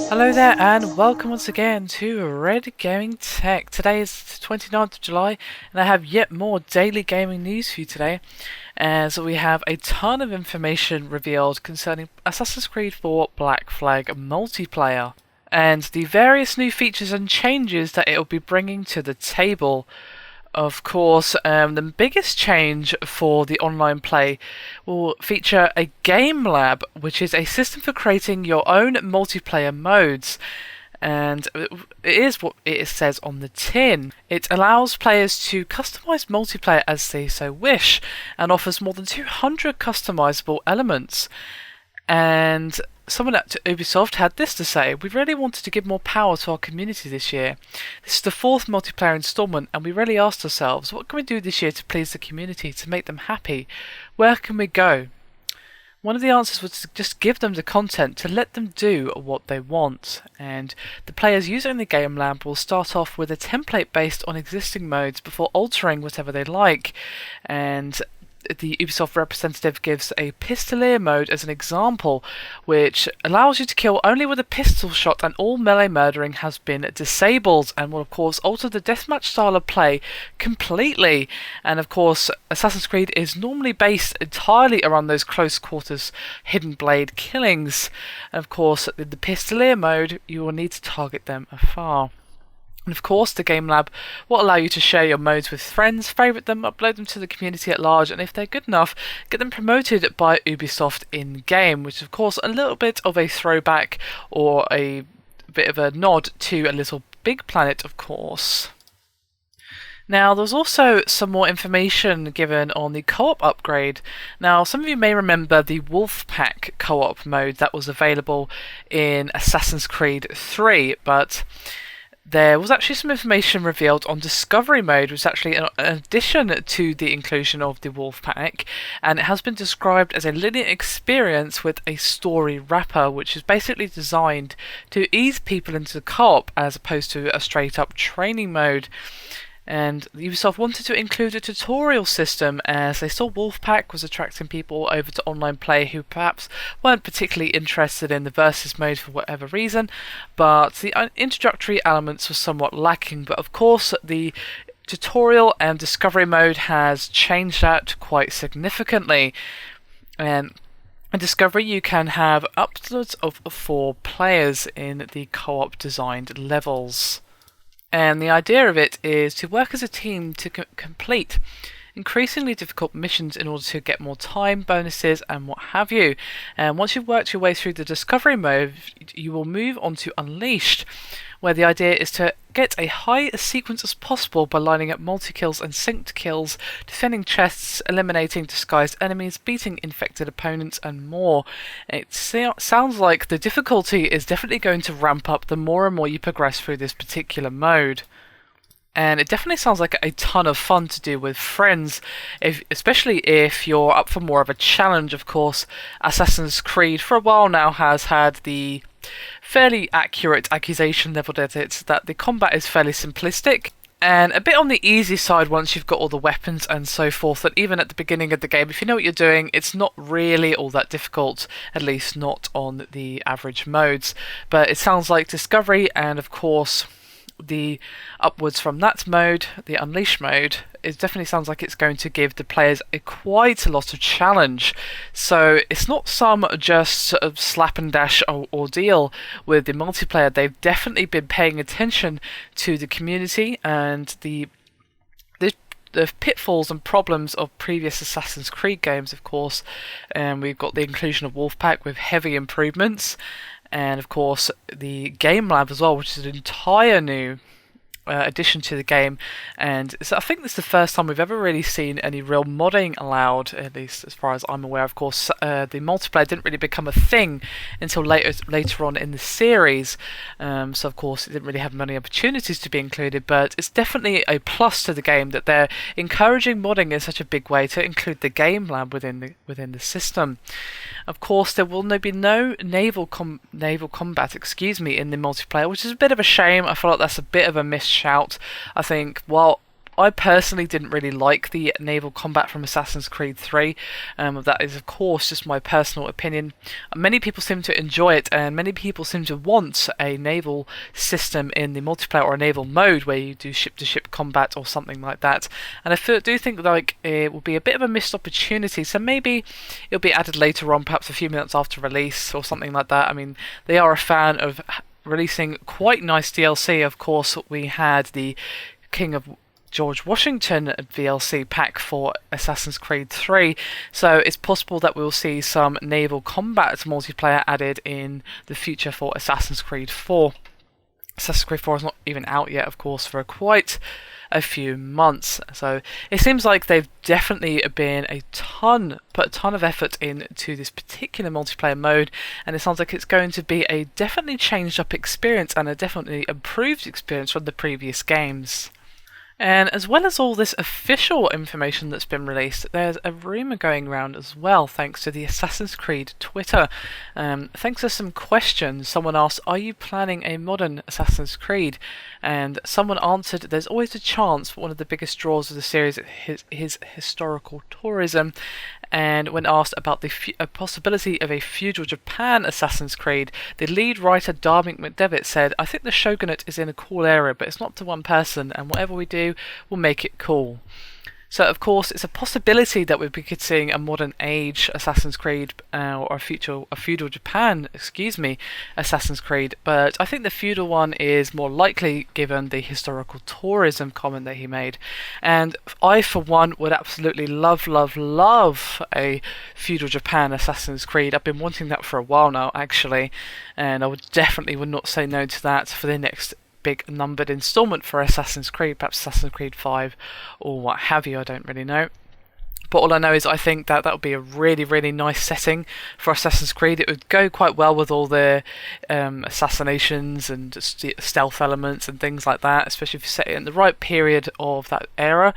Hello there and welcome once again to Red Gaming Tech. Today is the 29th of July and I have yet more daily gaming news for you today. As we have a ton of information revealed concerning Assassin's Creed 4 Black Flag multiplayer and the various new features and changes that it will be bringing to the table. Of course, the biggest change for the online play will feature a Gamelab, which is a system for creating your own multiplayer modes. And it is what it says on the tin. It allows players to customize multiplayer as they so wish, and offers more than 200 customizable elements. And someone at Ubisoft had this to say: "We really wanted to give more power to our community this year. This is the 4th multiplayer installment, and we really asked ourselves, what can we do this year to please the community, to make them happy? Where can we go?" One of the answers was to just give them the content, to let them do what they want. And the players using the Gamelab will start off with a template based on existing modes before altering whatever they like. And the Ubisoft representative gives a pistolier mode as an example, which allows you to kill only with a pistol shot, and all melee murdering has been disabled, and will of course alter the deathmatch style of play completely. And of course, Assassin's Creed is normally based entirely around those close quarters hidden blade killings. And of course, in the pistolier mode, you will need to target them afar. And of course, the Gamelab will allow you to share your modes with friends, favourite them, upload them to the community at large, and if they're good enough, get them promoted by Ubisoft in-game, which is of course a little bit of a throwback or a bit of a nod to A Little Big Planet, of course. Now, there's also some more information given on the co-op upgrade. Now, some of you may remember the Wolfpack co-op mode that was available in Assassin's Creed 3, but there was actually some information revealed on Discovery Mode, which is actually an addition to the inclusion of the Wolfpack, and it has been described as a linear experience with a story wrapper, which is basically designed to ease people into the co-op as opposed to a straight-up training mode. And Ubisoft wanted to include a tutorial system, as they saw Wolfpack was attracting people over to online play who perhaps weren't particularly interested in the versus mode for whatever reason, but the introductory elements were somewhat lacking. But of course, the tutorial and discovery mode has changed that quite significantly. And in Discovery, you can have upwards of 4 players in the co-op designed levels. And the idea of it is to work as a team to complete increasingly difficult missions in order to get more time, bonuses, and what have you. And once you've worked your way through the discovery mode, you will move on to Unleashed, where the idea is to get a high sequence as possible by lining up multi-kills and synced kills, defending chests, eliminating disguised enemies, beating infected opponents, and more. It sounds like the difficulty is definitely going to ramp up the more and more you progress through this particular mode. And it definitely sounds like a ton of fun to do with friends, especially if you're up for more of a challenge. Of course, Assassin's Creed for a while now has had the fairly accurate accusation leveled at it that the combat is fairly simplistic and a bit on the easy side once you've got all the weapons and so forth, that even at the beginning of the game, if you know what you're doing, it's not really all that difficult, at least not on the average modes. But it sounds like Discovery and of course the upwards from that mode, the Unleash mode, it definitely sounds like it's going to give the players quite a lot of challenge. So it's not some just sort of slap and dash ordeal with the multiplayer. They've definitely been paying attention to the community and the pitfalls and problems of previous Assassin's Creed games, of course. And we've got the inclusion of Wolfpack with heavy improvements, and of course the Gamelab as well, which is an entire new addition to the game. And so I think this is the first time we've ever really seen any real modding allowed, at least as far as I'm aware. Of course, the multiplayer didn't really become a thing until later on in the series, so of course it didn't really have many opportunities to be included, but it's definitely a plus to the game that they're encouraging modding in such a big way to include the Gamelab within the system. Of course, there will be no naval combat, in the multiplayer, which is a bit of a shame. I feel like that's a bit of a missed shout. I think, while I personally didn't really like the naval combat from Assassin's Creed 3. That is, of course, just my personal opinion. Many people seem to enjoy it, and many people seem to want a naval system in the multiplayer or a naval mode where you do ship-to-ship combat or something like that. And I do think like it will be a bit of a missed opportunity. So maybe it'll be added later on, perhaps a few minutes after release or something like that. I mean, they are a fan of releasing quite nice DLC. Of course, we had the King of George Washington DLC pack for Assassin's Creed 3, so it's possible that we'll see some naval combat multiplayer added in the future for Assassin's Creed 4. Assassin's Creed 4 is not even out yet, of course, for quite a few months, so it seems like they've definitely put a ton of effort into this particular multiplayer mode, and it sounds like it's going to be a definitely changed up experience and a definitely improved experience from the previous games. And as well as all this official information that's been released, there's a rumour going around as well, thanks to the Assassin's Creed Twitter. Thanks to some questions, someone asked, are you planning a modern Assassin's Creed? And someone answered, there's always a chance for one of the biggest draws of the series is historical tourism. And when asked about the possibility of a feudal Japan Assassin's Creed, the lead writer Darmik McDevitt said, I think the shogunate is in a cool area, but it's not to one person, and whatever we do, we'll make it cool. So, of course, it's a possibility that we could seeing a modern age Assassin's Creed or a feudal Japan, Assassin's Creed. But I think the feudal one is more likely given the historical tourism comment that he made. And I, for one, would absolutely love a feudal Japan Assassin's Creed. I've been wanting that for a while now, actually, and I would not say no to that for the next big numbered installment for Assassin's Creed, perhaps Assassin's Creed 5 or what have you, I don't really know. But all I know is I think that would be a really nice setting for Assassin's Creed. It would go quite well with all the assassinations and stealth elements and things like that, especially if you set it in the right period of that era.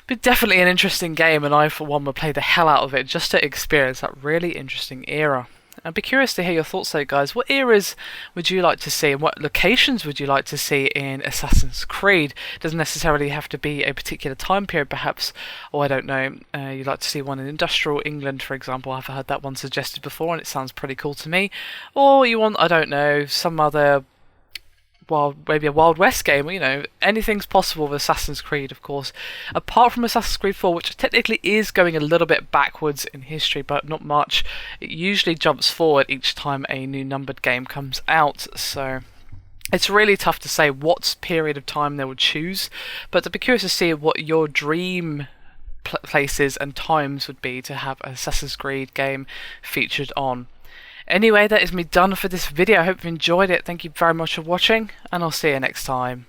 But definitely an interesting game, and I for one would play the hell out of it just to experience that really interesting era. I'd be curious to hear your thoughts though, guys. What eras would you like to see, and what locations would you like to see in Assassin's Creed? It doesn't necessarily have to be a particular time period, perhaps, or I don't know, you'd like to see one in industrial England, for example. I've heard that one suggested before, and it sounds pretty cool to me. Or you want, I don't know, some other maybe a Wild West game, anything's possible with Assassin's Creed, of course. Apart from Assassin's Creed 4, which technically is going a little bit backwards in history, but not much. It usually jumps forward each time a new numbered game comes out, so it's really tough to say what period of time they would choose, but I'd be curious to see what your dream places and times would be to have an Assassin's Creed game featured on. Anyway, that is me done for this video. I hope you enjoyed it. Thank you very much for watching, and I'll see you next time.